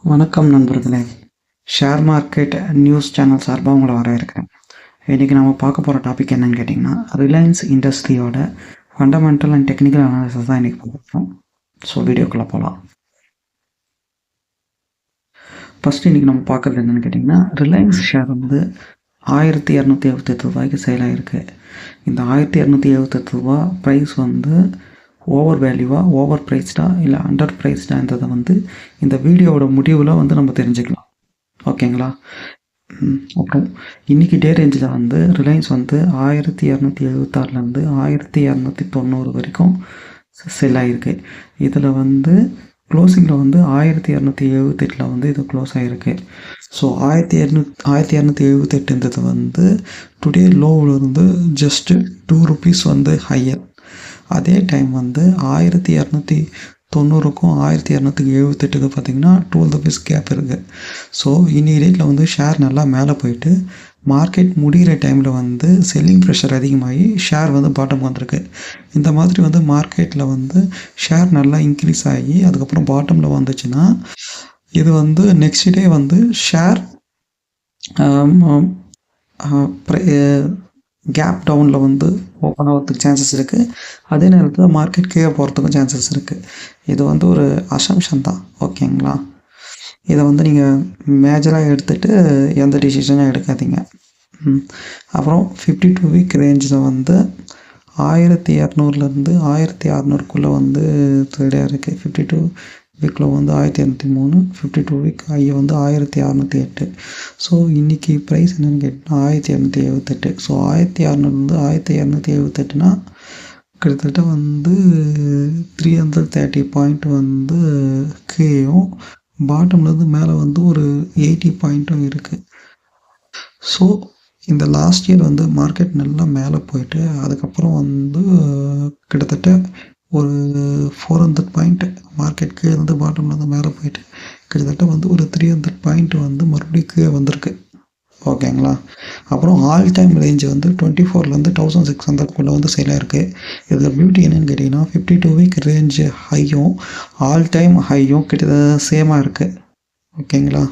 வணக்கம் நண்பர்களே. Share market news channel சார்பாக உங்களை வரவேற்கிறேன். இன்றைக்கி நம்ம பார்க்க போகிற டாபிக் என்னன்னு கேட்டிங்கன்னா, ரிலையன்ஸ் இண்டஸ்ட்ரியோட ஃபண்டமெண்டல் அண்ட் டெக்னிக்கல் அனாலிசிஸ் தான் இன்றைக்கி பார்க்குறோம். ஸோ வீடியோக்குள்ளே போகலாம். ஃபஸ்ட்டு இன்றைக்கி நம்ம பார்க்குறது என்னென்னு கேட்டிங்கன்னா, ரிலையன்ஸ் ஷேர் வந்து 1278 ரூபாய்க்கு சேல் ஆகிருக்கு. இந்த 1278 ரூபா ப்ரைஸ் வந்து ஓவர் வேல்யூவாக, ஓவர் ப்ரைஸ்டா இல்லை அண்டர் ப்ரைஸ்டான்றதை வந்து இந்த வீடியோவோட முடிவில் வந்து நம்ம தெரிஞ்சுக்கலாம். ஓகேங்களா? அப்புறம் இன்றைக்கி டே ரேஞ்சில் வந்து ரிலையன்ஸ் வந்து 1276லேருந்து 1290 வரைக்கும் செல் ஆகிருக்கு. இதில் வந்து க்ளோசிங்கில் வந்து 1278 வந்து இது க்ளோஸ் ஆகிருக்கு. ஸோ 1278 வந்து டுடே லோவில் இருந்து ஜஸ்ட்டு 2 ரூபீஸ் வந்து ஹையர். அதே டைம் வந்து 1290க்கும் 1278க்கு பார்த்திங்கன்னா 12 ரூபீஸ் கேப் இருக்குது. ஸோ இன்னைக்கு ரேட்டில் வந்து ஷேர் நல்லா மேலே போயிட்டு மார்க்கெட் முடிகிற டைமில் வந்து செல்லிங் ப்ரெஷர் அதிகமாகி ஷேர் வந்து பாட்டம் வந்திருக்கு. இந்த மாதிரி வந்து மார்க்கெட்டில் வந்து ஷேர் நல்லா இன்க்ரீஸ் ஆகி அதுக்கப்புறம் பாட்டமில் வந்துச்சுன்னா இது வந்து நெக்ஸ்ட் டே வந்து ஷேர் கேப் டவுனில் வந்து ஓப்பன் ஆகிறதுக்கு சான்சஸ் இருக்குது. அதே நேரத்தில் மார்க்கெட் கீழே போகிறதுக்கும் சான்சஸ் இருக்குது. இது வந்து ஒரு அசம்ஷன் தான். ஓகேங்களா? இதை வந்து நீங்கள் மேஜராக எடுத்துகிட்டு எந்த டிசிஷனும் எடுக்காதீங்க. அப்புறம் 52 வீக் ரேஞ்சில் வந்து 1200லேருந்து 1600க்குள்ளே வந்து ட்ரேடாக இருக்குது. 52 வீக்கில் வந்து 1203, 52 வீக் ஐ வந்து 1608. ஸோ இன்றைக்கி ப்ரைஸ் என்னென்னு கேட்டால் 1278. ஸோ 1600லேருந்து 1278னா கிட்டத்தட்ட வந்து 330 பாயிண்ட் வந்து கீழேயும் பாட்டம்லேருந்து மேலே வந்து ஒரு 80 பாயிண்ட்டும் இருக்குது. ஸோ இந்த லாஸ்ட் இயர் வந்து மார்க்கெட் நல்லா மேலே போயிட்டு அதுக்கப்புறம் வந்து கிட்டத்தட்ட ஒரு 400 பாயிண்ட் மார்க்கெட் கீழே இருந்து பாட்டம்லேருந்து மேலே போயிட்டு கிட்டத்தட்ட வந்து ஒரு 300 பாயிண்ட் வந்து மறுபடியும் கீழே வந்திருக்கு. ஓகேங்களா? அப்புறம் ஆல் டைம் ரேஞ்சு வந்து 24லேருந்து 1600க்குள்ளே வந்து சேலாக இருக்குது. இதில் பியூட்டி என்னென்னு கேட்டிங்கன்னா 52 வீக் ரேஞ்சு ஹையும் ஆல் டைம் ஹையும் கிட்டத்தட்ட சேமாக இருக்குது. ஓகேங்களா?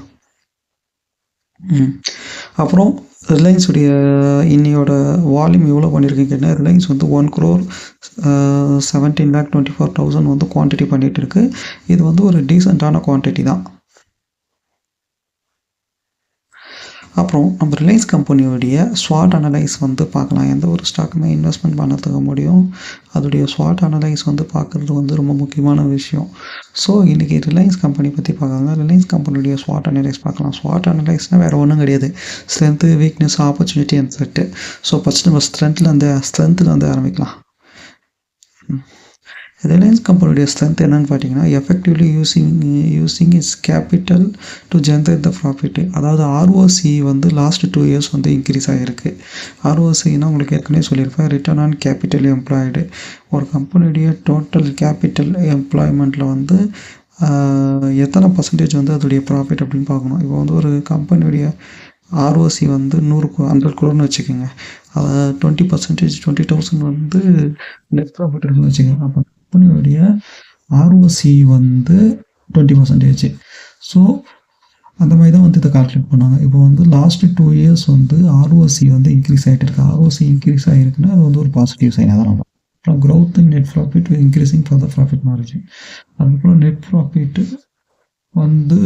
அப்புறம் ரிலையன்ஸுடைய இன்னையோட வால்யூம் எவ்வளோ பண்ணியிருக்குன்னு கேட்டால் ரிலையன்ஸ் வந்து 1,17,24,000 வந்து குவான்டிட்டி பண்ணிகிட்டு இருக்குது. இது வந்து ஒரு டீசெண்டான குவான்டிட்டி தான். அப்புறம் நம்ம ரிலையன்ஸ் கம்பெனியோடைய ஸ்வாட் அனலைஸ் வந்து பார்க்கலாம். எந்த ஒரு ஸ்டாக்குமே இன்வெஸ்ட்மெண்ட் பண்ணதுக்க முடியும். அதோடைய ஸ்வாட் அனலைஸ் வந்து பார்க்குறது வந்து ரொம்ப முக்கியமான விஷயம். ஸோ இன்றைக்கி ரிலையன்ஸ் கம்பெனி பற்றி பார்க்காங்க. ரிலையன்ஸ் கம்பெனியுடைய ஸ்வாட் அனலைஸ் பார்க்கலாம். ஸ்வாட் அனலைஸ்னால் வேறு ஒன்றும் கிடையாது. Strength, weakness, opportunity and thread. So first நம்ம ஸ்ட்ரென்த்தில் வந்து ஆரம்பிக்கலாம். ரிலையன்ஸ் கம்பெனியுடைய ஸ்ட்ரென்த் என்னென்னு பார்த்தீங்கன்னா effectively using it's capital to generate the profit. அதாவது ஆர்ஓசி வந்து லாஸ்ட் 2 இயர்ஸ் வந்து இன்க்ரீஸ் ஆகிருக்கு. ஆர்ஓசின்னா உங்களுக்கு ஏற்கனவே சொல்லியிருப்பேன், ரிட்டர்ன் ஆன் கேபிட்டல் எம்ப்ளாய்டு. ஒரு கம்பெனியுடைய டோட்டல் கேபிட்டல் எம்ப்ளாய்மெண்ட்டில் வந்து எத்தனை பர்சன்டேஜ் வந்து அதோடைய ப்ராஃபிட் அப்படின்னு பார்க்கணும். இப்போ வந்து ஒரு கம்பெனியுடைய ஆர்ஓசி வந்து 100 crore வச்சுக்கோங்க. அதை 20%, 20,000 வந்து நெட் ப்ராஃபிட் இருக்குன்னு வச்சுக்கோங்க. அப்போ கம்பெனியோடைய ஆர்ஓசி வந்து 20%. ஸோ அந்த மாதிரி தான் வந்து இதை கால்குலேட் பண்ணாங்க. இப்போ வந்து லாஸ்ட் 2 இயர்ஸ் வந்து ஆர்ஓசி வந்து இன்க்ரீஸ் ஆகிட்டு இருக்கு. ஆர்ஓசி இன்க்ரீஸ் ஆகிருக்குன்னா அது வந்து ஒரு பாசிட்டிவ் சைனாக தான் நம்ம. அப்புறம் growth in net profit increasing for the profit margin. அதுக்கப்புறம் நெட் ப்ராஃபிட்டு வந்து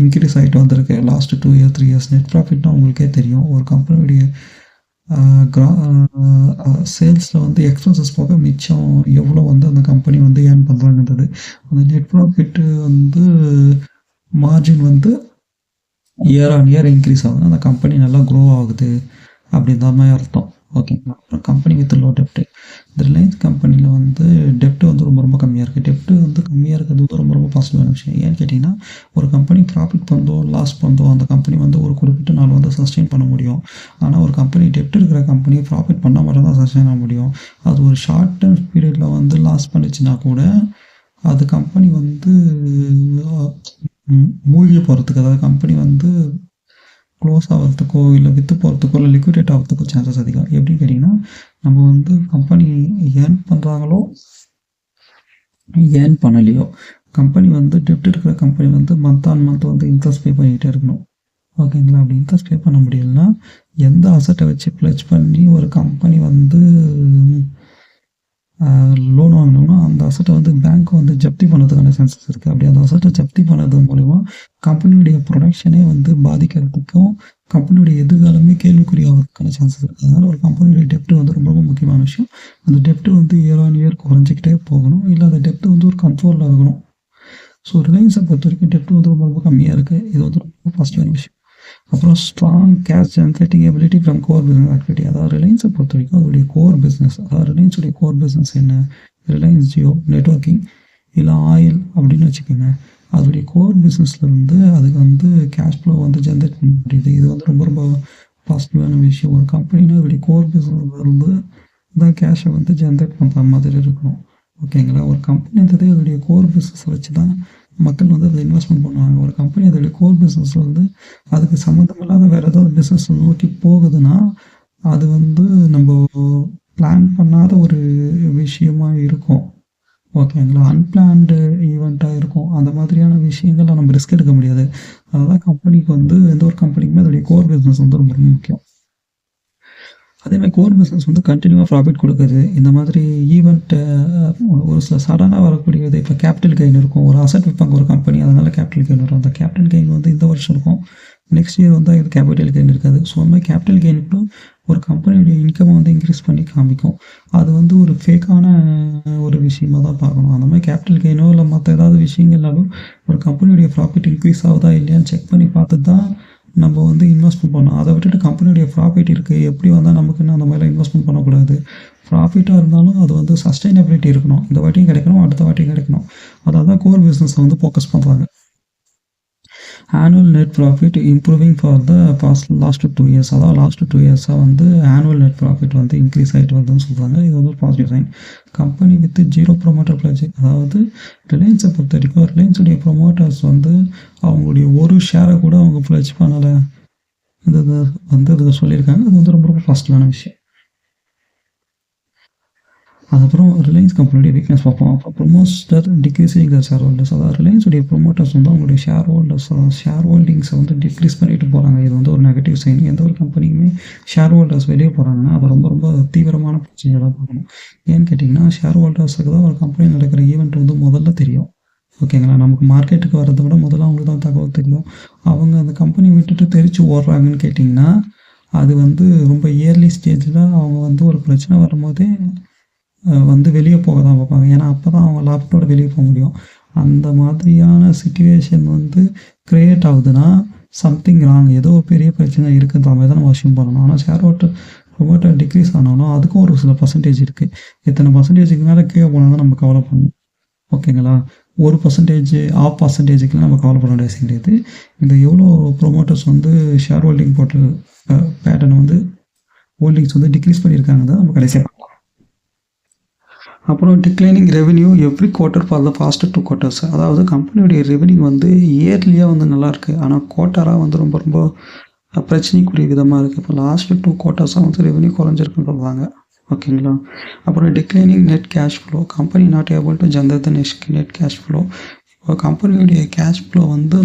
இன்க்ரீஸ் ஆகிட்டு வந்திருக்கு லாஸ்ட் 2 இயர்ஸ் 3 இயர்ஸ். நெட் ப்ராஃபிட்னா உங்களுக்கே தெரியும், ஒரு கம்பெனியுடைய சேல்ஸில் வந்து எக்ஸ்பென்சஸ் போக மிச்சம் எவ்வளோ வந்து அந்த கம்பெனி வந்து ஏர்ன் பண்ணுறாங்கன்றது. அந்த நெட் ப்ராஃபிட்டு வந்து மார்ஜின் வந்து இயர் ஆன் இயர் இன்க்ரீஸ் ஆகுதுன்னா அந்த கம்பெனி நல்லா க்ரோ ஆகுது அப்படின்ற மாதிரி அர்த்தம். ஓகேங்களா? அப்புறம் கம்பெனி வித் லோ டெப்ட்டு. இந்த ரிலையன்ஸ் கம்பெனியில் வந்து டெப்ட்டு வந்து ரொம்ப கம்மியாக இருக்குது. டெப்ட்டு வந்து கம்மியாக இருக்கிறது வந்து ரொம்ப பாசிட்டிவான விஷயம். ஏன்னு கேட்டிங்கன்னா ஒரு கம்பெனி ப்ராஃபிட் பண்ணதோ லாஸ் பண்ணதோ அந்த கம்பெனி வந்து ஒரு குறிப்பிட்ட நாள் வந்து சஸ்டெயின் பண்ண முடியும். ஆனால் ஒரு கம்பெனி டெப்ட் இருக்கிற கம்பெனி ப்ராஃபிட் பண்ண மட்டும் தான் சஸ்டெயின் பண்ண முடியும். அது ஒரு ஷார்ட் டர்ம் பீரியடில் வந்து லாஸ் பண்ணிச்சுன்னா கூட அது கம்பெனி வந்து மூழ்கி போகிறதுக்கு, அதாவது கம்பெனி வந்து க்ளோஸ் ஆகிறதுக்கோ இல்லை விற்று போகிறதுக்கோ இல்லை லிக்விடேட் ஆகிறதுக்கோ சான்சஸ் அதிகம். எப்படின்னு கேட்டிங்கன்னா நம்ம வந்து கம்பெனி ஏர்ன் பண்ணுறாங்களோ ஏர்ன் பண்ணலையோ கம்பெனி வந்து டெப்ட் இருக்கிற கம்பெனி வந்து மந்த் ஆன் மந்த் வந்து இன்ட்ரெஸ்ட் பே பண்ணிக்கிட்டே இருக்கணும். ஓகேங்களா? அப்படி இன்ட்ரெஸ்ட் பே பண்ண முடியலன்னா எந்த அசட்டை வச்சு ப்ளெட்ஜ் பண்ணி ஒரு கம்பெனி வந்து லோன் வாங்கினோம்னா அந்த அசட்டை வந்து பேங்க் வந்து ஜப்தி பண்ணுறதுக்கான சான்சஸ் இருக்குது. அப்படி அந்த அசட்டை ஜப்தி பண்ணது மூலிமா கம்பெனியுடைய ப்ரொடக்ஷனே வந்து பாதிக்கிறதுக்கும் கம்பெனியுடைய எதிர்காலமே கேள்விக்குறி ஆகிறதுக்கான சான்சஸ் இருக்குது. அதனால் ஒரு கம்பெனியுடைய டெப்ட் வந்து ரொம்ப ரொம்ப முக்கியமான விஷயம். அந்த டெப்ட் வந்து இயர் ஆன் இயர் குறைஞ்சிக்கிட்டே போகணும். இல்லை அந்த டெப்ட் வந்து ஒரு கண்ட்ரோலில் இருக்கணும். ஸோ ரிலையன்ஸை பொறுத்த வரைக்கும் டெப்ட் வந்து ரொம்ப ரொம்ப கம்மியாக இருக்குது. இது வந்து ரொம்ப பாசிட்டிவான விஷயம். அப்புறம் strong cash generating ability from core business activity. அதாவது ரிலையன்ஸை பொறுத்த வரைக்கும் அதோடைய கோர் பிஸ்னஸ், அதாவது ரிலையன்ஸுடைய கோர் பிஸ்னஸ் என்ன? ரிலையன்ஸ் ஜியோ நெட்வொர்க்கிங் இல்லை ஆயில் அப்படின்னு வச்சுக்கோங்க. அதோடைய கோர் பிஸ்னஸ்லேருந்து அதுக்கு வந்து கேஷ் ஃப்ளோ வந்து ஜென்ரேட் பண்ண முடியுது. இது வந்து ரொம்ப ரொம்ப பாசிட்டிவான விஷயம். ஒரு கம்பெனினா அதோடைய கோர் பிஸ்னஸ்லேருந்து தான் கேஷை வந்து ஜென்ரேட் பண்ணுற மாதிரி இருக்கணும். ஓகேங்களா? ஒரு கம்பெனி வந்து அதோடைய கோர் பிஸ்னஸை வச்சு தான் மக்கள் வந்து அதில் இன்வெஸ்ட்மெண்ட் பண்ணுவாங்க. ஒரு கம்பெனி அதோடைய கோர் பிஸ்னஸ் வந்து அதுக்கு சம்மந்தமில்லாத வேறு ஏதாவது பிஸ்னஸ் நோக்கி போகுதுன்னா அது வந்து நம்ம பிளான் பண்ணாத ஒரு விஷயமா இருக்கும். ஓகேங்களா? அன்பிளான்டு ஈவெண்ட்டாக இருக்கும். அந்த மாதிரியான விஷயங்கள்ல நம்ம ரிஸ்க் எடுக்க முடியாது. அதுதான் கம்பெனிக்கு வந்து எந்த ஒரு கம்பெனிக்குமே அதோடைய கோர் பிஸ்னஸ் வந்து ரொம்ப ரொம்ப முக்கியம். அதேமாதிரி கோர் பிஸ்னஸ் வந்து கண்டினியூவாக ப்ராஃபிட் கொடுக்குது. இந்த மாதிரி ஈவெண்ட்டு ஒரு சில சடனாக வரக்கூடியது. இப்போ கேபிட்டல் கெயின் இருக்கும். ஒரு அசட் விற்பாங்க ஒரு கம்பெனி, அதனால் கேபிட்டல் கெயின் வரும். அந்த கேபிட்டல் கெயின் வந்து இந்த வருஷம் இருக்கும், நெக்ஸ்ட் இயர் வந்து இது கேபிட்டல் கெயின் இருக்காது. ஸோ அந்த மாதிரி கேபிட்டல் கெயினுக்கும் ஒரு கம்பெனியுடைய இன்கம்மை வந்து இன்க்ரீஸ் பண்ணி காமிக்கும். அது வந்து ஒரு ஃபேக்கான ஒரு விஷயமாக தான் பார்க்கணும். அந்த மாதிரி கேபிட்டல் கெயினோ இல்லை மற்ற ஏதாவது விஷயங்கள்னாலும் ஒரு கம்பெனியுடைய ப்ராஃபிட் இன்க்ரீஸ் ஆகுதா இல்லையான்னு செக் பண்ணி பார்த்து தான் நம்ம வந்து இன்வெஸ்ட்மெண்ட் பண்ணணும். அதை விட்டுட்டு கம்பெனியுடைய ப்ராஃபிட் இருக்குது எப்படி வந்தால் நமக்குன்னு அந்த மாதிரிலாம் இன்வெஸ்ட்மெண்ட் பண்ணக்கூடாது. ப்ராஃபிட்டாக இருந்தாலும் அது வந்து சஸ்டைனபிலிட்டி இருக்கணும். இந்த வாட்டியும் கிடைக்கணும், அடுத்த வாட்டியும் கிடைக்கணும். அதாவது தான் கோர் பிஸ்னஸை வந்து ஃபோக்கஸ் பண்ணுறாங்க. Annual net profit improving for the last 2 years. அதாவது லாஸ்ட் 2 இயர்ஸாக வந்து ஆனுவல் நெட் ப்ராஃபிட் வந்து இன்க்ரீஸ் ஆகிட்டு வருதுன்னு சொல்கிறாங்க. இது வந்து ஒரு positive sign. Company with 0 promoter pledge. அதாவது ரிலையன்ஸை பொறுத்த வரைக்கும் ரிலையன்ஸுடைய ப்ரொமோட்டர்ஸ் வந்து அவங்களுடைய ஒரு ஷேரை கூட அவங்க பிளட்ஜ் பண்ணலை இது வந்து இதை சொல்லியிருக்காங்க. அது வந்து ரொம்ப ரொம்ப பாசிட்டிவான விஷயம். அதுக்கப்புறம் ரிலையன்ஸ் கம்பெனியுடைய வீக்னஸ் பார்ப்போம். அப்புறம் promoter decreasing the share holders. அதாவது ரிலையன்ஸுடைய ப்ரொமோட்டர்ஸ் வந்து அவங்களுடைய ஷேர் ஹோல்டிங்ஸை வந்து டிக்ரீஸ் பண்ணிட்டு போகிறாங்க. இது வந்து ஒரு நெகட்டிவ் சைன். எந்த ஒரு கம்பெனியுமே ஷேர் ஹோல்டர்ஸ் வெளியே போகிறாங்கன்னா அது ரொம்ப ரொம்ப தீவிரமான பிரச்சனையாக தான் பார்க்கணும். ஏன்னு கேட்டிங்கன்னா ஷேர் ஹோல்டர்ஸுக்கு தான் ஒரு கம்பெனி நடக்கிற ஈவெண்ட் வந்து முதல்ல தெரியும். ஓகேங்களா? நமக்கு மார்க்கெட்டுக்கு வரதை விட முதல்ல அவங்களுக்கு தான் தகவல் தெரியும். அவங்க அந்த கம்பெனி விட்டுட்டு தெரிச்சு ஓடுறாங்கன்னு கேட்டிங்கன்னா அது வந்து ரொம்ப இயர்லி ஸ்டேஜில் அவங்க வந்து ஒரு பிரச்சனை வரும்போதே வந்து வெளியே போக தான் பார்ப்பாங்க. ஏன்னா அப்போ தான் அவங்க லாபத்தோடு வெளியே போக முடியும். அந்த மாதிரியான சிச்சுவேஷன் வந்து க்ரியேட் ஆகுதுன்னா சம்திங் ராங், ஏதோ பெரிய பிரச்சனை இருக்குன்ற மாதிரி தான் நம்ம அஷ்யூம் பண்ணணும். ஆனால் ஷேர் ப்ரொமோட்டர் டிக்ரீஸ் ஆனாலும் அதுக்கும் ஒரு சில பர்சன்டேஜ் இருக்குது. இத்தனை பர்சன்டேஜுக்கு மேலே கீழே போனால் தான் நம்ம கவலை பண்ணணும். ஓகேங்களா? 1% 0.5%க்குலாம் நம்ம கவலைப்பட வேண்டிய அவசியம் கிடையாது. இந்த எவ்வளோ ப்ரொமோட்டர்ஸ் வந்து ஷேர் ஹோல்டிங் போட்டு பேட்டர்ன் வந்து ஹோல்டிங்ஸ் வந்து டிக்ரீஸ் பண்ணியிருக்காங்க தான் நம்ம கடைசியாக பார்க்கலாம். அப்புறம் declining revenue every quarter for the past 2 quarters. அதாவது கம்பெனியுடைய ரெவென்யூ வந்து இயர்லியாக வந்து நல்லாயிருக்கு, ஆனால் குவார்ட்டராக வந்து ரொம்ப ரொம்ப பிரச்சனைக்குரிய விதமாக இருக்குது. இப்போ லாஸ்ட் 2 quarters வந்து ரெவென்யூ குறைஞ்சிருக்குன்னு சொல்கிறாங்க. ஓகேங்களா? அப்புறம் declining net cash flow. Company not able to generate the net cash flow. இப்போ கம்பெனியுடைய கேஷ் ஃப்ளோ வந்து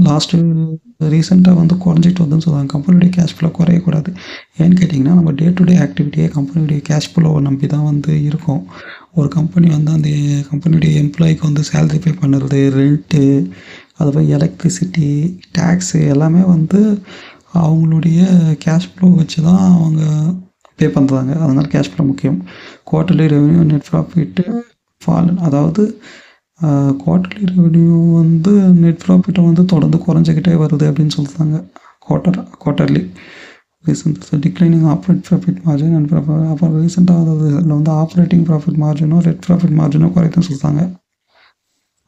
ரீசெண்டாக வந்து குறைஞ்சிட்டு வருதுன்னு சொல்கிறாங்க. கம்பெனியுடைய கேஷ் ஃப்ளோ குறையக்கூடாது. ஏன்னு கேட்டிங்கன்னா நம்ம டே டு டே ஆக்டிவிட்டியே கம்பெனியுடைய கேஷ் ஃப்ளோவை நம்பி தான் வந்து இருக்கும். ஒரு கம்பெனி வந்து அந்த கம்பெனியுடைய எம்ப்ளாய்க்கு வந்து சேலரி பே பண்ணுறது, ரெண்ட்டு, அதுக்கப்புறம் எலக்ட்ரிசிட்டி, டேக்ஸு எல்லாமே வந்து அவங்களுடைய கேஷ் ஃப்ளோ வச்சு தான் அவங்க பே பண்ணுறாங்க. அதனால் கேஷ் ஃப்ளோ முக்கியம். Quarterly revenue net profit fallen. அதாவது குவார்ட்டர்லி ரெவென்யூ வந்து நெட் ப்ராஃபிட்டை வந்து தொடர்ந்து குறைஞ்சிக்கிட்டே வருது அப்படின்னு சொல்கிறாங்க. Quarterly declining operate profit margin and அப்புறம் ரீசெண்டாக அதில் வந்து ஆப்ரேட்டிங் ப்ராஃபிட் மார்ஜினும் நெட் ப்ராஃபிட் மார்ஜினும் குறைக்குன்னு சொல்கிறாங்க.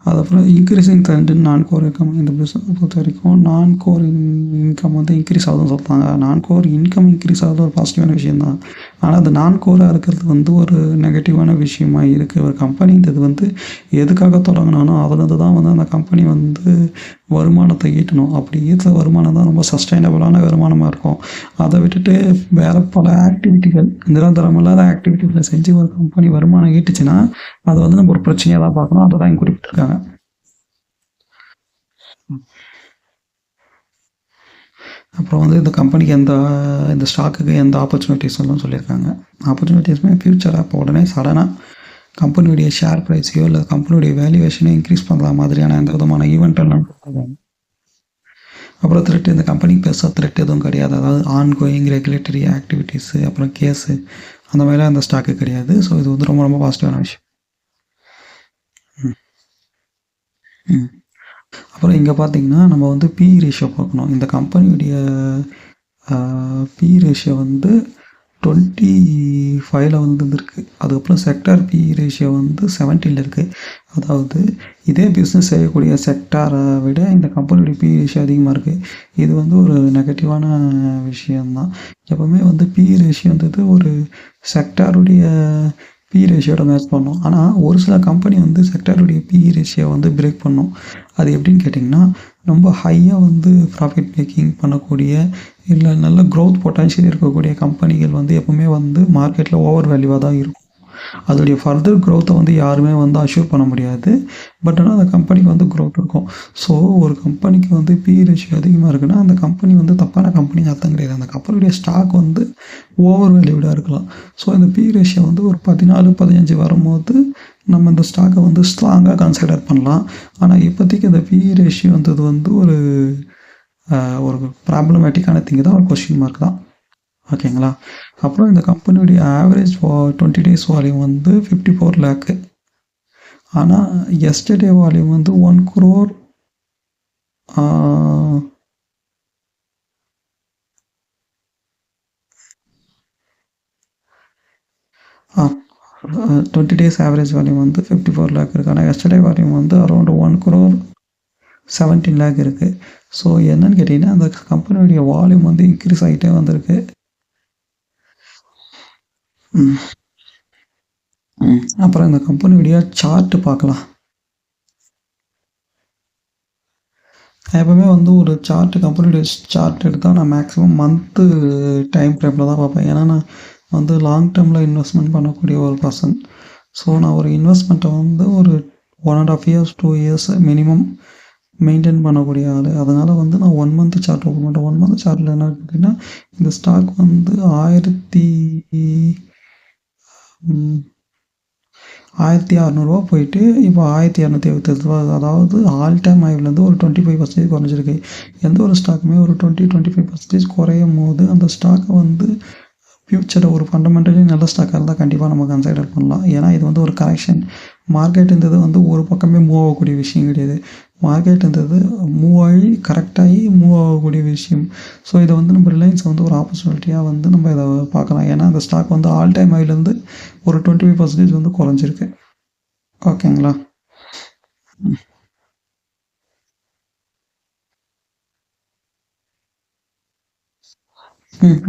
அதுக்கப்புறம் இன்க்ரீஸிங் ட்ரெண்ட் இன் நான் கோர் இன்கம். இந்த பிஸ்னஸ் பொறுத்த வரைக்கும் நான் கோர் இன்கம் வந்து இன்க்ரீஸ் ஆகுதுன்னு சொல்கிறாங்க. நான் கோர் இன்கம் இன்க்ரீஸ் ஆகுது ஒரு பாசிட்டிவான விஷயம் தான். ஆனால் அது நான் கோராக இருக்கிறது வந்து ஒரு நெகட்டிவான விஷயமா இருக்குது. ஒரு கம்பெனின்றது வந்து எதுக்காக தொடங்கினாலும் அதுலேருந்து தான் வந்து அந்த கம்பெனி வந்து வருமானத்தை ஈட்டணும். அப்படி ஈட்டுற வருமானம் தான் ரொம்ப சஸ்டைனபிளான வருமானமாக இருக்கும். அதை விட்டுட்டு வேறு பல ஆக்டிவிட்டிகள், நிரந்தரமில்லாத ஆக்டிவிட்டிகளை செஞ்சு ஒரு கம்பெனி வருமானம் ஈட்டுச்சுன்னா அதை வந்து நம்ம ஒரு பிரச்சனையாக தான் பார்க்கணும். அதை தான் இங்கே குறிப்பிட்டிருக்காங்க. அப்புறம் வந்து இந்த கம்பெனிக்கு இந்த ஸ்டாக்குக்கு எந்த ஆப்பர்ச்சுனிட்டிஸ் எல்லாம் சொல்லியிருக்காங்க. ஆப்பர்ச்சுனிட்டிஸ்மே ஃப்யூச்சராக இப்போ உடனே சடனாக கம்பெனியுடைய ஷேர் ப்ரைஸையோ இல்லை கம்பெனியுடைய வேல்யூவேஷனோ இன்க்ரீஸ் பண்ணுற மாதிரியான எந்த விதமான ஈவெண்ட் எல்லாம் கொடுத்துருக்காங்க. அப்புறம் த்ரெட், இந்த கம்பெனிக்கு பெருசாக த்ரெட் எதுவும் கிடையாது. அதாவது ஆன்கோயிங் ரெகுலேட்டரி ஆக்டிவிட்டீஸு அப்புறம் கேஸு அந்த மாதிரிலாம் அந்த ஸ்டாக்கு கிடையாது. ஸோ இது வந்து ரொம்ப ரொம்ப பாசிட்டிவான விஷயம். ம். அப்புறம் இங்கே பார்த்தீங்கன்னா நம்ம வந்து பிஇ ரேஷியோ பார்க்கணும். இந்த கம்பெனியுடைய பிஇ ரேஷியோ வந்து 25 வந்து இருக்குது. அதுக்கப்புறம் செக்டார் பிஇ ரேஷியோ வந்து 17 இருக்குது. அதாவது இதே பிஸ்னஸ் செய்யக்கூடிய செக்டாரை விட இந்த கம்பெனியுடைய பிஇ ரேஷியோ அதிகமாக இருக்குது. இது வந்து ஒரு நெகட்டிவான விஷயம்தான். எப்போவுமே வந்து பிஇ ரேஷியோன்றது ஒரு செக்டாருடைய பிஇ ரேஷியோட மேட்ச் பண்ணும். ஆனால் ஒரு சில கம்பெனி வந்து செக்டாருடைய பிஇ ரேஷியோ வந்து பிரேக் பண்ணும். அது எப்படின்னு கேட்டிங்கன்னா, ரொம்ப ஹையாக வந்து ப்ராஃபிட் மேக்கிங் பண்ணக்கூடிய இல்லை நல்ல க்ரோத் பொட்டன்ஷியல் இருக்கக்கூடிய கம்பெனிகள் வந்து எப்போவுமே வந்து மார்க்கெட்டில் ஓவர் வேல்யூவாக தான் இருக்கும். அதோடைய ஃபர்தர் க்ரோத்தை வந்து யாருமே வந்து அஷ்யூர் பண்ண முடியாது. பட் ஆனால் அந்த கம்பெனிக்கு வந்து க்ரோத் இருக்கும். ஸோ ஒரு கம்பெனிக்கு வந்து பிஇ ரேஷியோ அதிகமாக இருக்குன்னா அந்த கம்பெனி வந்து தப்பான கம்பெனிக்கு அர்த்தம் கிடையாது. அந்த கம்பெனியுடைய ஸ்டாக் வந்து ஓவர் வேல்யூடாக இருக்கலாம். ஸோ இந்த பிஇ ரேஷியோ வந்து ஒரு 14-15 வரும்போது நம்ம இந்த ஸ்டாக்கை வந்து ஸ்ட்ராங்காக கன்சிடர் பண்ணலாம். ஆனால் இப்போதைக்கு இந்த பிஇ ரேஷியோ வந்து ஒரு ப்ராப்ளமேட்டிக்கான திங்கு தான், ஒரு கொஸ்டின் மார்க் தான். ஓகேங்களா? அப்புறம் இந்த கம்பெனியுடைய ஆவரேஜ் 20 days வால்யூம் வந்து 54 lakh. ஆனால் எஸ்டர்டே வால்யூம் வந்து 1 crore 20 days ஆவரேஜ் வால்யூம் வந்து 54 lakh இருக்குது. ஆனால் எஸ்டர்டே வால்யூம் வந்து அரௌண்ட் 1 crore 17 lakh இருக்குது. ஸோ என்னன்னு கேட்டிங்கன்னா, அந்த கம்பெனியுடைய வால்யூம் வந்து இன்க்ரீஸ் ஆகிட்டே வந்திருக்கு. அப்புறம் இந்த கம்பெனியுடைய சார்ட்டு பார்க்கலாம். எப்போவுமே வந்து ஒரு சார்ட்டு, கம்பெனியுடைய சார்ட் எடுத்தால் நான் மேக்ஸிமம் மந்த்து டைம் ஃப்ரேமில் தான் பார்ப்பேன். ஏன்னா நான் வந்து லாங் டேர்மில் இன்வெஸ்ட்மெண்ட் பண்ணக்கூடிய ஒரு பர்சன். ஸோ நான் ஒரு இன்வெஸ்ட்மெண்ட்டை வந்து ஒரு 1.5 years 2 years மினிமம் மெயின்டைன் பண்ணக்கூடிய ஆள். அதனால் வந்து நான் 1 month சார்ட் ஓப்பன் பண்ணுறேன். 1 month சார்ட்டில் என்ன இருக்குன்னா, இந்த ஸ்டாக் வந்து 1600 போயிட்டு இப்போ 1278. அதாவது ஆல் டைம் ஹைவ்லேருந்து ஒரு 25% குறைஞ்சிருக்கு. எந்த ஒரு ஸ்டாக்குமே ஒரு 20-25% குறையும் போது அந்த ஸ்டாக்கை வந்து ஃப்யூச்சரில் ஒரு ஃபண்டமெண்டலி நல்ல ஸ்டாக்காக இருந்தால் கண்டிப்பாக நம்ம கன்சிடர் பண்ணலாம். ஏன்னா இது வந்து ஒரு கரெக்ஷன். மார்க்கெட்டுன்றது வந்து ஒரு பக்கமே மூவ் ஆகக்கூடிய விஷயம் கிடையாது. மார்க்கெட்டுன்றது கரெக்டாகி மூவ் ஆகக்கூடிய விஷயம். ஸோ இதை வந்து நம்ம ரிலையன்ஸை வந்து ஒரு ஆப்பர்ச்சுனிட்டியாக வந்து நம்ம இதை பார்க்கலாம். ஏன்னா அந்த ஸ்டாக் வந்து ஆல் டைம் ஹைலேருந்து ஒரு 25% வந்து குறைஞ்சிருக்கு. ஓகேங்களா?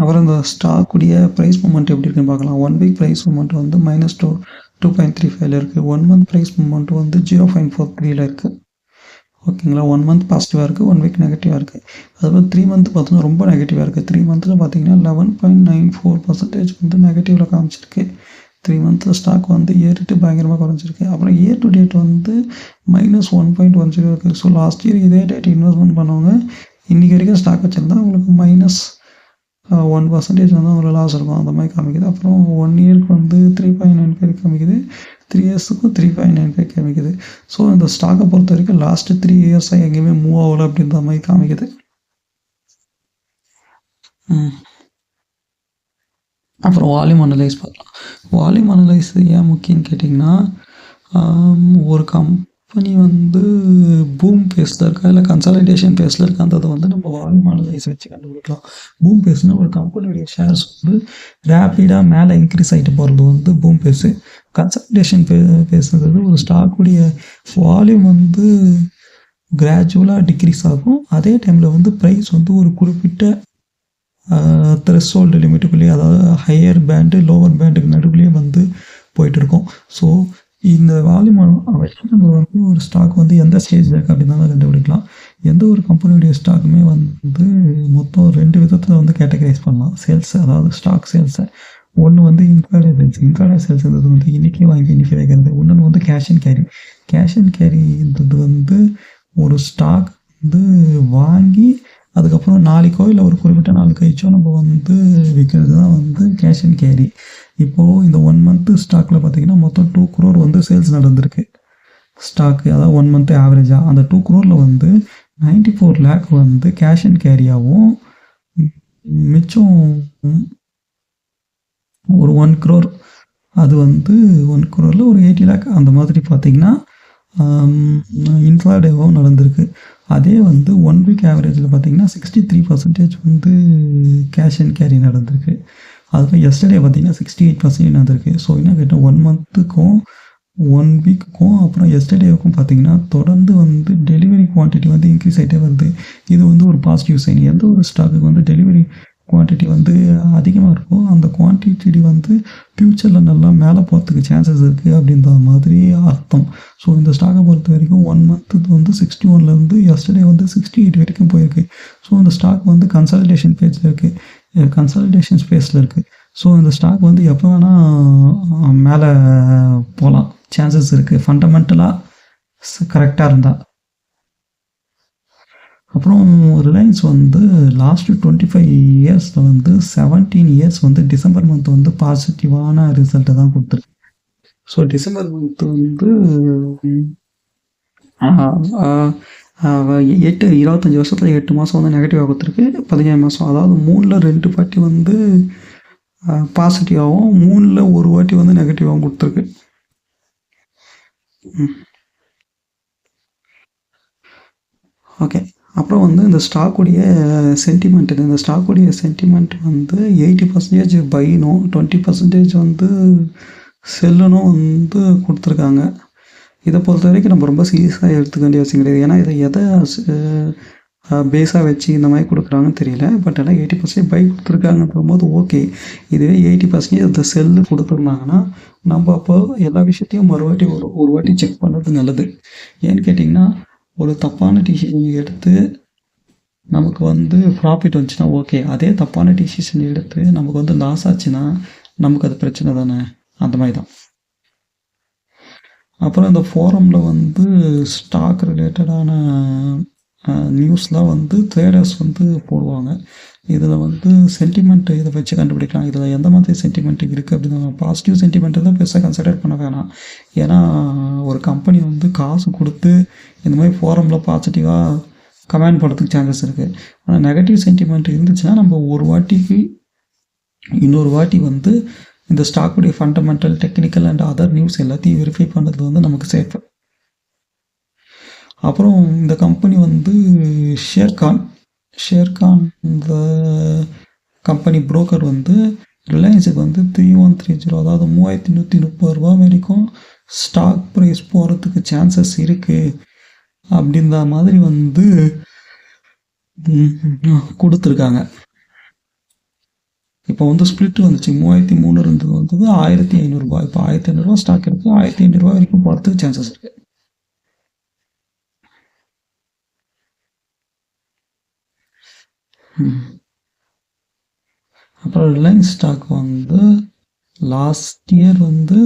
அப்புறம் இந்த ஸ்டாக்குடைய ப்ரைஸ் மூமெண்ட் எப்படி இருக்குன்னு பார்க்கலாம். 1 week ப்ரைஸ் மூமெண்ட் வந்து -2.35 இருக்குது. 1 month ப்ரைஸ் மூமெண்ட் வந்து 0.43 இருக்குது. ஓகேங்களா? 1 month பாசிட்டிவாக இருக்குது, 1 week நெகட்டிவாக இருக்குது. அதுக்கப்புறம் 3 month பார்த்தோன்னா ரொம்ப நெகட்டிவாக இருக்குது. 3 monthல பார்த்தீங்கன்னா 11.94% வந்து நெகட்டிவில் காமிச்சிருக்கு. 3 month ஸ்டாக் வந்து ஏறிட்டு பயங்கரமாக குறைஞ்சிருக்கு. அப்புறம் இயர் டு டேட் வந்து -1.10 இருக்குது. ஸோ லாஸ்ட் இயர் இதே டேட் இன்வெஸ்ட்மெண்ட் பண்ணவங்க இன்றைக்கி வரைக்கும் ஸ்டாக் வச்சுருந்தா உங்களுக்கு -1% வந்து உங்களுக்கு லாஸ் இருக்கும். அந்த மாதிரி காமிக்குது. அப்புறம் 1 yearக்கு வந்து 3.95 காமிக்குது. 3 yearsக்கும் 3.95 காமிக்குது. ஸோ இந்த ஸ்டாக்கை பொறுத்த வரைக்கும் லாஸ்ட்டு 3 yearsஸாக எங்கேயுமே மூவ் ஆகலை அப்படின்ற மாதிரி காமிக்குது. அப்புறம் வால்யூம் அனலைஸ் பார்க்கலாம். வால்யூம் அனலைஸ் ஏன் முக்கியம்னு கேட்டிங்கன்னா, ஒரு கம்பெனி வந்து பூம் ஃபேஸில் இருக்கா இல்லை கன்சாலிடேஷன் ஃபேஸில் இருக்கான்றதை வந்து நம்ம வால்யூம் அனலைஸ் வச்சு கண்டுபிடிக்கலாம். பூம் ஃபேஸ்னால் ஒரு கம்பெனியுடைய ஷேர்ஸ் வந்து ரேப்பிடாக மேலே இன்க்ரீஸ் ஆகிட்டு போகிறது வந்து பூம் ஃபேஸு. கன்சாலிடேஷன் ஃபேஸுங்கிறது ஒரு ஸ்டாக்குடைய வால்யூம் வந்து கிராஜுவலாக டிக்ரீஸ் ஆகும். அதே டைமில் வந்து ப்ரைஸ் வந்து ஒரு குறிப்பிட்ட த்ரெஷ்ஹோல்டு லிமிட்டுக்குள்ளேயே, அதாவது ஹையர் பேண்டு லோவர் பேண்டுக்கு நடுவுலேயே வந்து போயிட்டு இருக்கும். ஸோ இந்த வால்யூம் வச்சு நம்ம வந்து ஒரு ஸ்டாக் வந்து எந்த ஸ்டேஜில் இருக்குது அப்படின்னு தான் கண்டுபிடிக்கலாம். எந்த ஒரு கம்பெனியுடைய ஸ்டாக்குமே வந்து மொத்தம் 2 விதத்தில் வந்து கேட்டகரைஸ் பண்ணலாம். சேல்ஸ், அதாவது ஸ்டாக் சேல்ஸை. ஒன்று வந்து இன்ட்ராடே சேல்ஸ். இன்ட்ராடே சேல்ஸ்ன்றது வந்து இன்றைக்கி வாங்கி இன்றைக்கி வைக்கிறது. இன்னொன்று வந்து cash and carry. Cash and கேரின்றது வந்து ஒரு ஸ்டாக் வந்து வாங்கி அதுக்கப்புறம் நாளைக்கோ இல்லை ஒரு குறிப்பிட்ட நாள் கழிச்சோ நம்ம வந்து விற்கிறது தான் வந்து கேஷ் அண்ட் கேரி. இப்போது இந்த 1 மந்த்து ஸ்டாக்கில் பார்த்தீங்கன்னா மொத்தம் 2 crore வந்து சேல்ஸ் நடந்திருக்கு. ஸ்டாக்கு அதாவது 1 மந்த்து ஆவரேஜாக அந்த 2 crore வந்து 94 lakh வந்து கேஷ் அண்ட் கேரியாகவும் மிச்சம் ஒரு 1 crore அது வந்து 1 crore ஒரு 80 lakh அந்த மாதிரி பார்த்தீங்கன்னா இன்ட்ராடேவும் நடந்திருக்கு. அதே வந்து 1 வீக் ஆவரேஜில் பார்த்தீங்கன்னா 63% வந்து கேஷ் அண்ட் கேரி நடந்திருக்கு. அதுவும் எஸ்டர்டே பார்த்தீங்கன்னா 68% நடந்திருக்கு. ஸோ என்ன கேட்டால் 1 மந்த்துக்கும் 1 வீக்குக்கும் அப்புறம் எஸ்டர்டேவுக்கும் பார்த்தீங்கன்னா தொடர்ந்து வந்து டெலிவரி குவான்டிட்டி வந்து இன்க்ரீஸ் ஆகிட்டே வருது. இது வந்து ஒரு பாசிட்டிவ் சைன். எந்த ஒரு ஸ்டாக்குக்கு வந்து டெலிவரி குவான்டிட்டி வந்து அதிகமாக இருக்கும் அந்த குவான்டிட்டி வந்து ஃப்யூச்சரில் நல்லா மேலே போகிறதுக்கு சான்சஸ் இருக்குது அப்படின்ற மாதிரி அர்த்தம். ஸோ இந்த ஸ்டாக்கை பொறுத்த வரைக்கும் 1 மந்த்து வந்து 61லேருந்து எஸ்டர்டே வந்து 68 வரைக்கும் போயிருக்கு. ஸோ இந்த ஸ்டாக் வந்து கன்சாலிடேஷன் பேஜில் இருக்குது, கன்சாலிடேஷன் ஸ்பேஸில் இருக்குது. ஸோ இந்த ஸ்டாக் வந்து எப்போ வேணால் மேலே போகலாம், சான்சஸ் இருக்குது ஃபண்டமெண்டலாக கரெக்டாக இருந்தால். அப்புறம் ரிலையன்ஸ் வந்து லாஸ்ட்டு 25 இயர்ஸில் வந்து 17 இயர்ஸ் வந்து டிசம்பர் மந்த் வந்து பாசிட்டிவான ரிசல்ட்டை தான் கொடுத்துருக்கு. ஸோ டிசம்பர் மந்த் வந்து 25 வருஷத்தில் 8 மாதம் வந்து நெகட்டிவாக கொடுத்துருக்கு, 17 மாதம் அதாவது 3ல் 2 வாட்டி வந்து பாசிட்டிவாகவும் 3ல் 1 வாட்டி வந்து நெகட்டிவாகவும் கொடுத்துருக்கு. ஓகே, அப்புறம் வந்து இந்த ஸ்டாக்குடைய சென்டிமெண்ட் வந்து 80% பைனும் 20% வந்து செல்லணும் வந்து கொடுத்துருக்காங்க. இதை பொறுத்த வரைக்கும் நம்ம ரொம்ப சீரியஸாக எடுத்துக்க வேண்டிய அவசியம் கிடையாது. ஏன்னா இதை எதை பேஸாக வச்சு இந்த மாதிரி கொடுக்குறாங்கன்னு தெரியல. பட் ஆனால் 80% பை கொடுத்துருக்காங்கன்ற போது ஓகே. இதுவே 80% இந்த செல்லு கொடுத்துருந்தாங்கன்னா நம்ம அப்போ எல்லா விஷயத்தையும் மறுவாட்டி ஒரு வாட்டி செக் பண்ணுறது நல்லது. ஏன்னு கேட்டிங்கன்னா ஒரு தப்பான டிசிஷன் எடுத்து நமக்கு வந்து ப்ராஃபிட் வந்துச்சுன்னா ஓகே, அதே தப்பான டிசிஷன் எடுத்து நமக்கு வந்து லாஸ் ஆச்சுன்னா நமக்கு அது பிரச்சனை தானே, அந்த மாதிரி தான். அப்புறம் இந்த ஃபோரமில் வந்து ஸ்டாக் ரிலேட்டடான நியூஸ்லாம் வந்து ட்ரேடர்ஸ் வந்து போடுவாங்க. இதில் வந்து சென்டிமெண்ட்டு இதை வச்சு கண்டுபிடிக்கலாம். இதில் எந்த மாதிரி சென்டிமெண்ட் இருக்குது அப்படின்னா பாசிட்டிவ் சென்டிமெண்ட்டு தான் பெருசாக கன்சிடர் பண்ண வேணாம். ஏன்னா ஒரு கம்பெனி வந்து காசு கொடுத்து இந்த மாதிரி ஃபோரமில் பாசிட்டிவாக கமெண்ட் பண்ணுறதுக்கு சான்சஸ் இருக்குது. ஆனால் நெகட்டிவ் சென்டிமெண்ட் இருந்துச்சுன்னா நம்ம ஒரு வாட்டிக்கு இன்னொரு வாட்டி வந்து இந்த ஸ்டாக்குடைய fundamental technical and other news எல்லாத்தையும் வெரிஃபை பண்ணுறது வந்து நமக்கு சேஃப். அப்புறம் இந்த கம்பெனி வந்து ஷேர்கான் இந்த கம்பெனி புரோக்கர் வந்து ரிலையன்ஸுக்கு வந்து 3130 அதாவது 3130 ரூபா வரைக்கும் ஸ்டாக் ப்ரைஸ் போகிறதுக்கு சான்சஸ் இருக்குது அப்படின்ற மாதிரி வந்து கொடுத்துருக்காங்க. இப்போ வந்து ஸ்ப்ளிட் வந்துச்சு, 3003 இருந்தது வந்தது 1500 ரூபா. இப்போ 1500 ரூபா ஸ்டாக் இருக்குது, 1500 ரூபா வரைக்கும் போகிறதுக்கு சான்சஸ் இருக்குது. அப்புறம் ரிலையன்ஸ் ஸ்டாக் வந்து லாஸ்ட் இயர் வந்து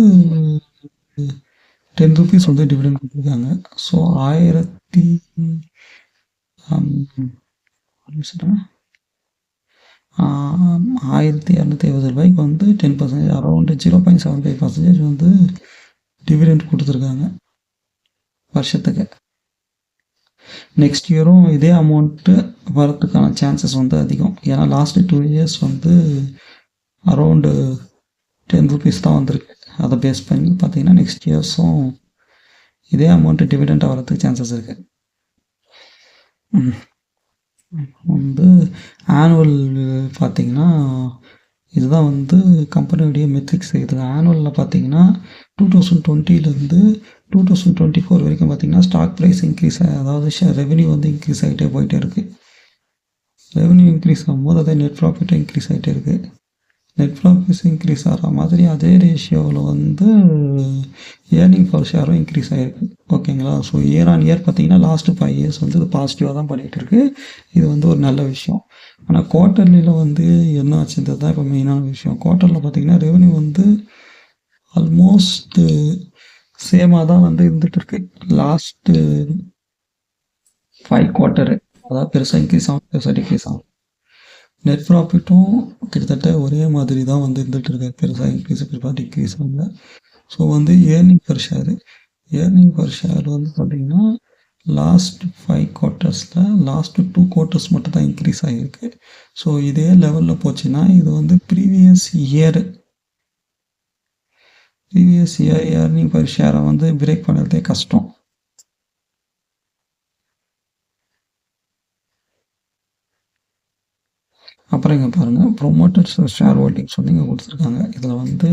10 rupees வந்து டிவிடெண்ட் கொடுத்துருக்காங்க. ஸோ 1250 ரூபாய்க்கு வந்து 10% அரௌண்ட் 0.75% வந்து டிவிடெண்ட் கொடுத்துருக்காங்க வருஷத்துக்கு. நெக்ஸ்ட் இயரும் இதே அமௌண்ட்டு வரதுக்கான சான்சஸ் வந்து அதிகம். ஏன்னா லாஸ்ட்டு 2 இயர்ஸ் வந்து அரௌண்டு 10 rupees தான் வந்திருக்கு. அதை பேஸ் பண்ணி பார்த்தீங்கன்னா நெக்ஸ்ட் இயர்ஸும் இதே அமௌண்ட்டு டிவிடெண்ட்டாக வரதுக்கு சான்சஸ் இருக்குது. வந்து ஆனுவல் பார்த்திங்கன்னா இதுதான் வந்து கம்பெனியுடைய மெட்ரிக்ஸ். இதில் ஆனுவலில் பார்த்தீங்கன்னா 2020லேருந்து 2024 வரைக்கும் பார்த்தீங்கன்னா ஸ்டாக் ப்ரைஸ் இன்க்ரீஸ் அதாவது ரெவென்யூ வந்து இன்க்ரீஸ் ஆகிட்டே போயிட்டே இருக்குது. ரெவென்யூ இன்க்ரீஸ் ஆகும்போது அதே நெட் ப்ராஃபிட்டும் இன்க்ரீஸ் ஆகிட்டே இருக்குது. நெட் ப்ராஃபிட்ஸ் இன்க்ரீஸ் ஆகிற மாதிரி அதே ரேஷியோவில் வந்து ஏர்னிங் பர் ஷேரும் இன்க்ரீஸ் ஆகிருக்கு. ஓகேங்களா? ஸோ இயர் ஆன் இயர் பார்த்தீங்கன்னா லாஸ்ட்டு 5 இயர்ஸ் வந்து இது பாசிட்டிவாக தான் பண்ணிகிட்டு இருக்குது. இது வந்து ஒரு நல்ல விஷயம். ஆனால் குவார்ட்டர்லியில் வந்து என்ன ஆச்சுன்றது தான் இப்போ மெயினான விஷயம். குவார்ட்டரில் பார்த்தீங்கன்னா ரெவென்யூ வந்து ஆல்மோஸ்ட்டு சேமாக தான் வந்து இருந்துகிட்டு இருக்கு. லாஸ்ட்டு 5 குவார்ட்டரு அதாவது பெருசாக இன்க்ரீஸ் ஆகும், பெருசாக டிக்ரீஸ் ஆகும். நெட் ப்ராஃபிட்டும் கிட்டத்தட்ட ஒரே மாதிரி தான் வந்து இருந்துகிட்டு இருக்கு, பெருசாக இன்க்ரீஸ் பெருசாக டிக்ரீஸ் ஆகல. ஸோ வந்து ஏர்னிங் பர் ஷேர் வந்து பார்த்திங்கன்னா லாஸ்ட் 5 குவார்ட்டர்ஸில் லாஸ்ட்டு 2 குவார்ட்டர்ஸ் மட்டும் தான் இன்க்ரீஸ் ஆகிருக்கு. ஸோ இதே லெவலில் போச்சுன்னா இது வந்து ப்ரீவியஸ் இயர் ஏர்னிங் பர் ஷேரை வந்து பிரேக் பண்ணுறதே கஷ்டம். அப்புறம் இங்கே பாருங்கள், ப்ரொமோட்டர்ஸ் ஷேர் ஹோல்டிங்ஸ் வந்து இங்கே கொடுத்துருக்காங்க. இதில் வந்து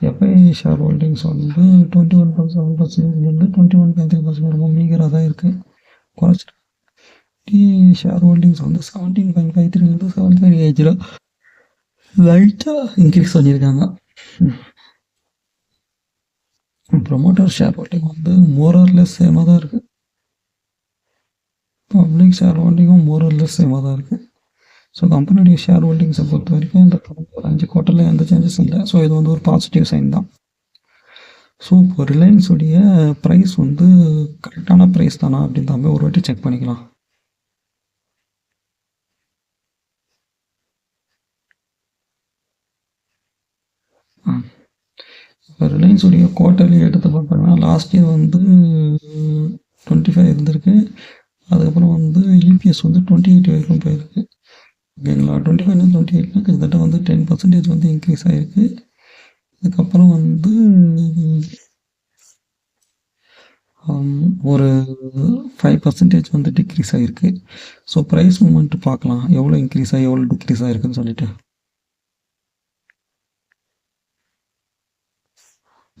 எஃப்ஐ ஷேர் ஹோல்டிங்ஸ் வந்து 21.7%, 21.3% ரொம்ப மீகராக தான் இருக்குது, குறைச்சிருக்கு. ஷேர் ஹோல்டிங்ஸ் வந்து 17.53 7.80 லைட்டாக இன்க்ரீஸ் பண்ணியிருக்காங்க. ப்ரொமோட்டர் ஷேர் ஹோல்டிங் வந்து மோரர்லெஸ் சேமாக தான் இருக்குது. பப்ளிக் ஷேர் ஹோல்டிங்கும் மோரர்லெஸ் சேமாக தான் இருக்குது. ஸோ கம்பெனியுடைய ஷேர் ஹோல்டிங்ஸை பொறுத்த வரைக்கும் இந்த ஒரு 5 குவார்ட்டரில் எந்த சேஞ்சஸ் இல்லை. ஸோ இது வந்து ஒரு பாசிட்டிவ் சைன் தான். ஸோ இப்போ ரிலையன்ஸுடைய ப்ரைஸ் வந்து கரெக்டான ப்ரைஸ் தானா அப்படின்னு தான் ஒரு வாட்டி செக் பண்ணிக்கலாம். இப்போ ரிலையன்ஸுடைய குவார்ட்டர்லி எடுத்து பார்த்தோம்னா லாஸ்ட் இயர் வந்து 25 இருந்திருக்கு. அதுக்கப்புறம் வந்து இபிஎஸ் வந்து 28 வரைக்கும் போயிருக்கு. ஓகேங்களா, 25 28 கிட்டத்தட்ட வந்து 10% வந்து இன்க்ரீஸ் ஆகிருக்கு. அதுக்கப்புறம் வந்து ஒரு 5% வந்து டிக்ரீஸ் ஆகிருக்கு. ஸோ ப்ரைஸ் மூமெண்ட் பார்க்கலாம், எவ்வளோ இன்க்ரீஸ் ஆகி எவ்வளோ டிக்ரீஸ் ஆகிருக்குன்னு சொல்லிட்டு.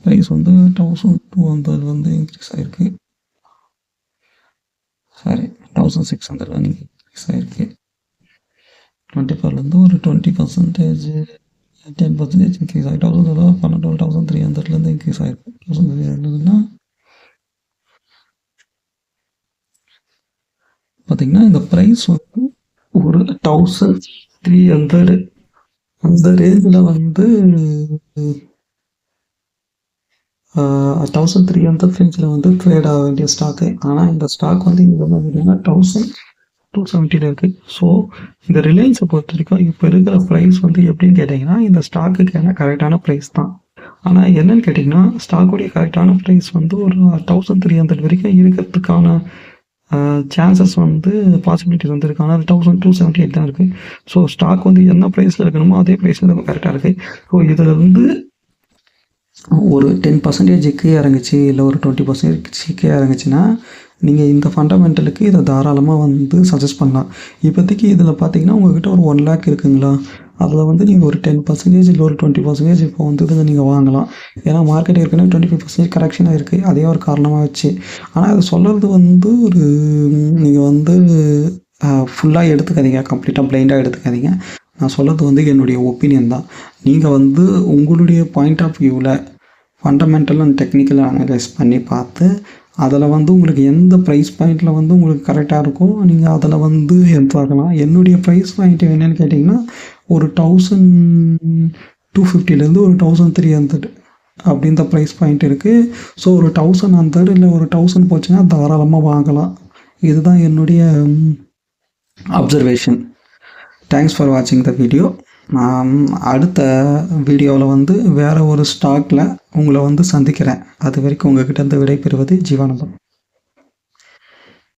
ப்ரைஸ் வந்து 1200 வந்து இன்க்ரீஸ் ஆகிருக்கு, சாரி 1600 வந்து இன்க்ரீஸ் ஆகிருக்கு. 24லேருந்து ஒரு 20% 10% இன்க்ரீஸ் ஆகி 12,300லேருந்து இன்க்ரீஸ் ஆகிருக்கு. 1300னா பார்த்திங்கன்னா இந்த ப்ரைஸ் வந்து ஒரு 1300 அந்த ரேஞ்சில் வந்து 1300 ரேஞ்சில் வந்து ட்ரேட் ஆக வேண்டிய ஸ்டாக்கு. ஆனால் இந்த ஸ்டாக் வந்து இங்கே பார்த்தீங்கன்னா 1270 இருக்குது. ஸோ இந்த ரிலையன்ஸை பொறுத்த வரைக்கும் இப்போ இருக்கிற ப்ரைஸ் வந்து எப்படின்னு கேட்டிங்கன்னா இந்த ஸ்டாக்குக்கான கரெக்டான ப்ரைஸ் தான். ஆனால் என்னன்னு கேட்டிங்கன்னா ஸ்டாக்குடைய கரெக்டான ப்ரைஸ் வந்து ஒரு 1300 வரைக்கும் இருக்கிறதுக்கான சான்சஸ் வந்து பாசிபிலிட்டிஸ் வந்து இருக்குது. ஆனால் 1278 தான் இருக்குது. ஸோ ஸ்டாக் வந்து என்ன ப்ரைஸில் இருக்கணுமோ அதே ப்ரைஸில் தான் கரெக்டாக இருக்குது. ஸோ இதில் வந்து ஒரு 10% கீழே இறங்குச்சு இல்லை ஒரு 20% கீழே இறங்குச்சுன்னா நீங்கள் இந்த ஃபண்டமெண்டலுக்கு இதை தாராளமாக வந்து சஜஸ்ட் பண்ணலாம். இப்போதைக்கு இதில் பார்த்தீங்கன்னா உங்கள்கிட்ட ஒரு 1 lakh இருக்குங்களா, அதில் வந்து நீங்கள் ஒரு 10% இல்லை ஒரு 20% இப்போ வந்து நீங்கள் வாங்கலாம். ஏன்னா மார்க்கெட் ஏற்கனவே 25% கரெக்ஷனாக இருக்குது, அதே ஒரு காரணமாக வச்சு. ஆனால் அதை சொல்கிறது வந்து ஒரு நீங்கள் வந்து ஃபுல்லாக எடுத்துக்காதீங்க, கம்ப்ளீட்டாக பிளைண்டாக எடுத்துக்காதீங்க. நான் சொல்கிறது வந்து என்னுடைய ஒப்பீனியன் தான். நீங்கள் வந்து உங்களுடைய பாயிண்ட் ஆஃப் வியூவில் ஃபண்டமெண்டல் அண்ட் டெக்னிக்கல் அனலைஸ் பண்ணி பார்த்து அதில் வந்து உங்களுக்கு எந்த ப்ரைஸ் பாயிண்டில் வந்து உங்களுக்கு கரெக்டாக இருக்கோ நீங்கள் அதில் வந்து எடுத்துக்கலாம். என்னுடைய ப்ரைஸ் பாயிண்ட் என்னென்னு கேட்டிங்கன்னா ஒரு 1250லேருந்து ஒரு 1300 அப்படின்ற ப்ரைஸ் பாயிண்ட் இருக்குது. ஸோ ஒரு 1100 இல்லை ஒரு 1000 போச்சுன்னா தாராளமாக வாங்கலாம். இதுதான் என்னுடைய அப்சர்வேஷன். தேங்க்ஸ் ஃபார் வாட்சிங் த வீடியோ. நான் அடுத்த வீடியோவில் வந்து வேறு ஒரு ஸ்டாக்கில் உங்களை வந்து சந்திக்கிறேன். அது வரைக்கும் உங்கள்கிட்ட இருந்து விடை பெறுவது ஜீவானந்தம்.